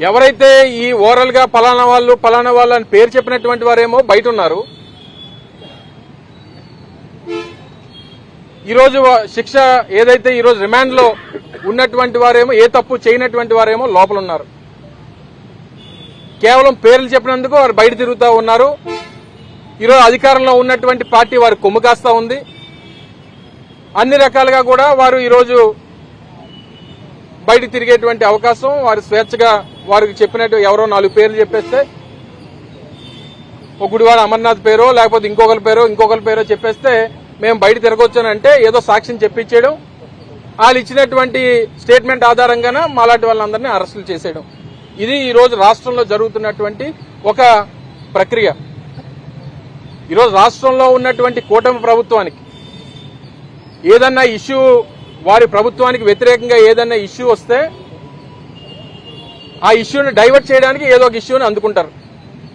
ఎవరైతే ఈ ఓవరాల్ గా పలానా వాళ్ళు అని పేరు చెప్పినటువంటి వారేమో బయట ఉన్నారు. ఈరోజు శిక్ష ఏదైతే ఈరోజు రిమాండ్ లో ఉన్నటువంటి వారేమో ఏ తప్పు చేయనటువంటి వారేమో లోపల ఉన్నారు. కేవలం పేర్లు చెప్పినందుకు వారు బయట తిరుగుతూ ఉన్నారు. ఈరోజు అధికారంలో ఉన్నటువంటి పార్టీ వారి కొమ్ము కాస్తా ఉంది. అన్ని రకాలుగా కూడా వారు ఈరోజు బయట తిరిగేటువంటి అవకాశం, వారి స్వేచ్ఛగా వారికి చెప్పినట్టు ఎవరో 4 పేర్లు చెప్పేస్తే, ఒక గుడివాడ అమర్నాథ్ పేరో లేకపోతే ఇంకొకరి పేరో చెప్పేస్తే మేము బయట తిరగొచ్చానంటే ఏదో సాక్ష్యం చెప్పించేయడం, వాళ్ళు ఇచ్చినటువంటి స్టేట్మెంట్ ఆధారంగానే మాలాంటి వాళ్ళందరినీ అరెస్టులు చేసేయడం. ఇది ఈరోజు రాష్ట్రంలో జరుగుతున్నటువంటి ఒక ప్రక్రియ. ఈరోజు రాష్ట్రంలో ఉన్నటువంటి కూటమి ప్రభుత్వానికి ఏదన్నా ఇష్యూ, వారి ప్రభుత్వానికి వ్యతిరేకంగా ఏదన్నా ఇష్యూ వస్తే ఆ ఇష్యూని డైవర్ట్ చేయడానికి ఏదో ఒక ఇష్యూని అందుకుంటారు.